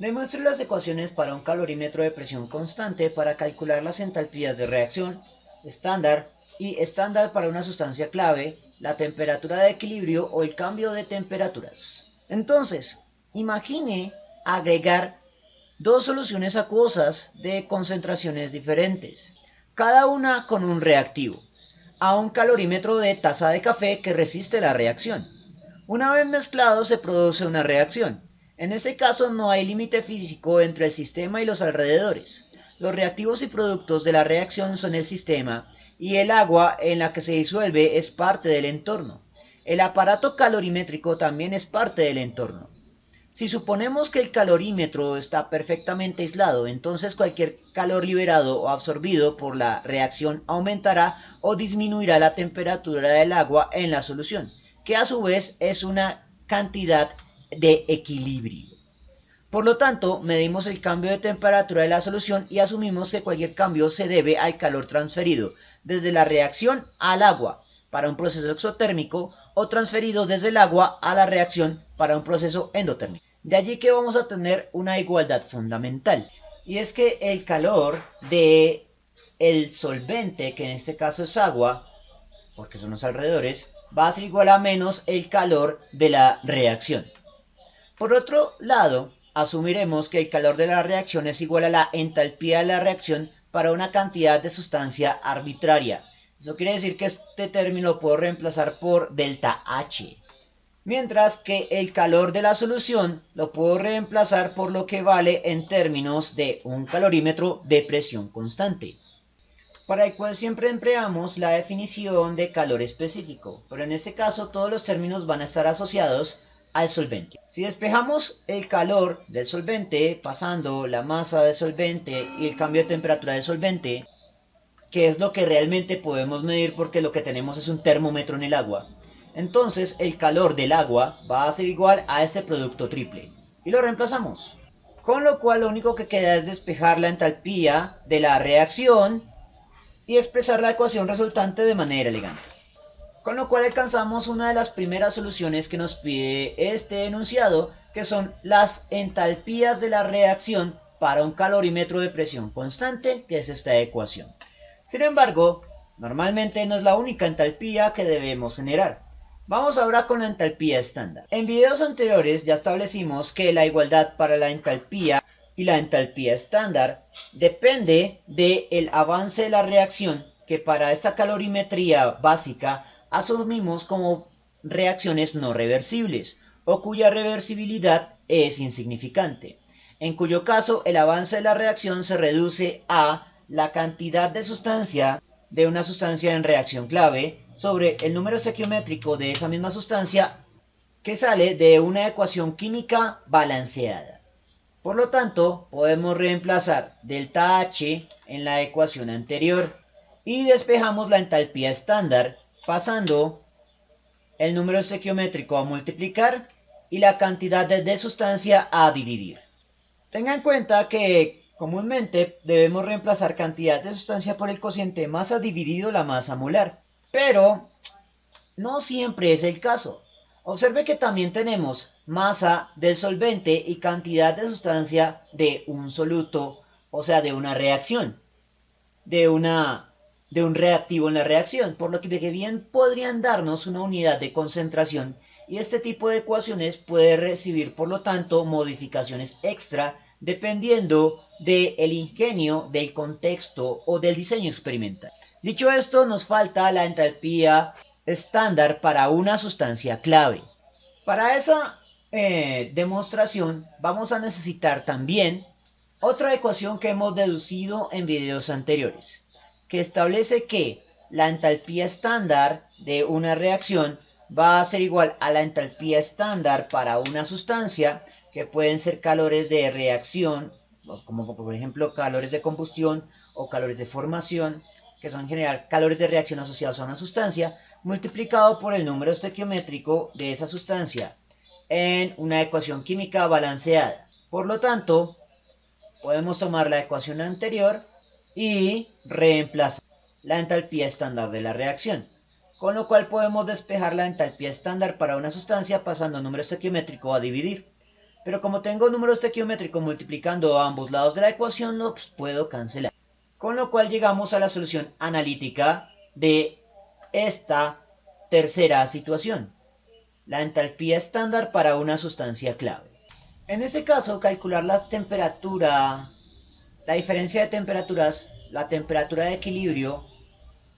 Demuestre las ecuaciones para un calorímetro de presión constante para calcular las entalpías de reacción estándar y estándar para una sustancia clave, la temperatura de equilibrio o el cambio de temperaturas. Entonces, imagine agregar dos soluciones acuosas de concentraciones diferentes, cada una con un reactivo, a un calorímetro de taza de café que resiste la reacción. Una vez mezclado se produce una reacción. En este caso no hay límite físico entre el sistema y los alrededores. Los reactivos y productos de la reacción son el sistema y el agua en la que se disuelve es parte del entorno. El aparato calorimétrico también es parte del entorno. Si suponemos que el calorímetro está perfectamente aislado, entonces cualquier calor liberado o absorbido por la reacción aumentará o disminuirá la temperatura del agua en la solución, que a su vez es una cantidad de equilibrio. Por lo tanto, medimos el cambio de temperatura de la solución y asumimos que cualquier cambio se debe al calor transferido desde la reacción al agua para un proceso exotérmico o transferido desde el agua a la reacción para un proceso endotérmico. De allí que vamos a tener una igualdad fundamental, y es que el calor de el solvente, que en este caso es agua, porque son los alrededores, va a ser igual a menos el calor de la reacción. Por otro lado, asumiremos que el calor de la reacción es igual a la entalpía de la reacción para una cantidad de sustancia arbitraria. Eso quiere decir que este término lo puedo reemplazar por delta H. Mientras que el calor de la solución lo puedo reemplazar por lo que vale en términos de un calorímetro de presión constante, para el cual siempre empleamos la definición de calor específico, pero en este caso todos los términos van a estar asociados al solvente. Si despejamos el calor del solvente pasando la masa del solvente y el cambio de temperatura del solvente, que es lo que realmente podemos medir porque lo que tenemos es un termómetro en el agua, entonces el calor del agua va a ser igual a este producto triple y lo reemplazamos. Con lo cual lo único que queda es despejar la entalpía de la reacción y expresar la ecuación resultante de manera elegante. Con lo cual alcanzamos una de las primeras soluciones que nos pide este enunciado, que son las entalpías de la reacción para un calorímetro de presión constante, que es esta ecuación. Sin embargo, normalmente no es la única entalpía que debemos generar. Vamos ahora con la entalpía estándar. En videos anteriores ya establecimos que la igualdad para la entalpía y la entalpía estándar depende del avance de la reacción, que para esta calorimetría básica asumimos como reacciones no reversibles o cuya reversibilidad es insignificante, en cuyo caso el avance de la reacción se reduce a la cantidad de sustancia de una sustancia en reacción clave sobre el número estequiométrico de esa misma sustancia, que sale de una ecuación química balanceada. Por lo tanto, podemos reemplazar delta H en la ecuación anterior y despejamos la entalpía estándar pasando el número estequiométrico a multiplicar y la cantidad de sustancia a dividir. Tenga en cuenta que comúnmente debemos reemplazar cantidad de sustancia por el cociente masa dividido la masa molar, pero no siempre es el caso. Observe que también tenemos masa del solvente y cantidad de sustancia de un soluto, o sea, de una reacción, de un reactivo en la reacción, por lo que bien podrían darnos una unidad de concentración, y este tipo de ecuaciones puede recibir, por lo tanto, modificaciones extra dependiendo del ingenio, del contexto o del diseño experimental. Dicho esto, nos falta la entalpía estándar para una sustancia clave. Para esa demostración vamos a necesitar también otra ecuación que hemos deducido en videos anteriores, que establece que la entalpía estándar de una reacción va a ser igual a la entalpía estándar para una sustancia, que pueden ser calores de reacción, como por ejemplo calores de combustión o calores de formación, que son en general calores de reacción asociados a una sustancia, multiplicado por el número estequiométrico de esa sustancia en una ecuación química balanceada. Por lo tanto, podemos tomar la ecuación anterior y reemplazar la entalpía estándar de la reacción, con lo cual podemos despejar la entalpía estándar para una sustancia pasando el número estequiométrico a dividir. pero como tengo números estequiométricos multiplicando a ambos lados de la ecuación, los puedo cancelar. Con lo cual llegamos a la solución analítica de esta tercera situación, la entalpía estándar para una sustancia clave. En este caso, calcular la diferencia de temperaturas, la temperatura de equilibrio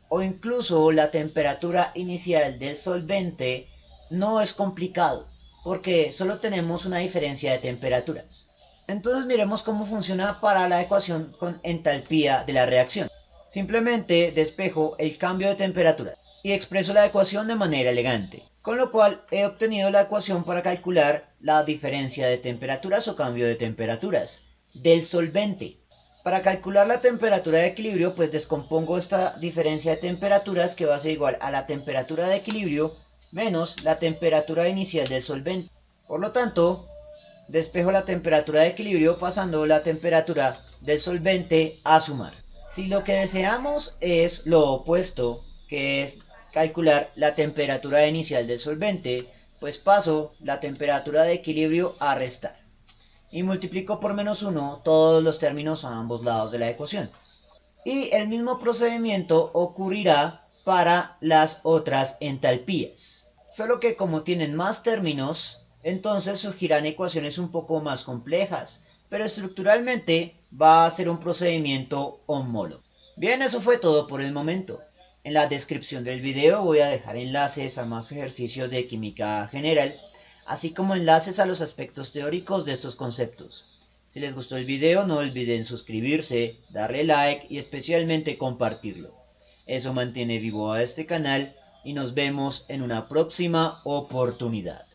o incluso la temperatura inicial del solvente no es complicado, porque solo tenemos una diferencia de temperaturas. Entonces miremos cómo funciona para la ecuación con entalpía de la reacción. Simplemente despejo el cambio de temperatura y expreso la ecuación de manera elegante, con lo cual he obtenido la ecuación para calcular la diferencia de temperaturas o cambio de temperaturas del solvente. Para calcular la temperatura de equilibrio, pues descompongo esta diferencia de temperaturas, que va a ser igual a la temperatura de equilibrio menos la temperatura inicial del solvente. Por lo tanto, despejo la temperatura de equilibrio pasando la temperatura del solvente a sumar. Si lo que deseamos es lo opuesto, que es calcular la temperatura inicial del solvente, pues paso la temperatura de equilibrio a restar y multiplico por -1 todos los términos a ambos lados de la ecuación. Y el mismo procedimiento ocurrirá para las otras entalpías, solo que como tienen más términos, entonces surgirán ecuaciones un poco más complejas, pero estructuralmente va a ser un procedimiento homólogo. Bien, eso fue todo por el momento. En la descripción del video voy a dejar enlaces a más ejercicios de química general, así como enlaces a los aspectos teóricos de estos conceptos. Si les gustó el video, no olviden suscribirse, darle like y especialmente compartirlo. Eso mantiene vivo a este canal y nos vemos en una próxima oportunidad.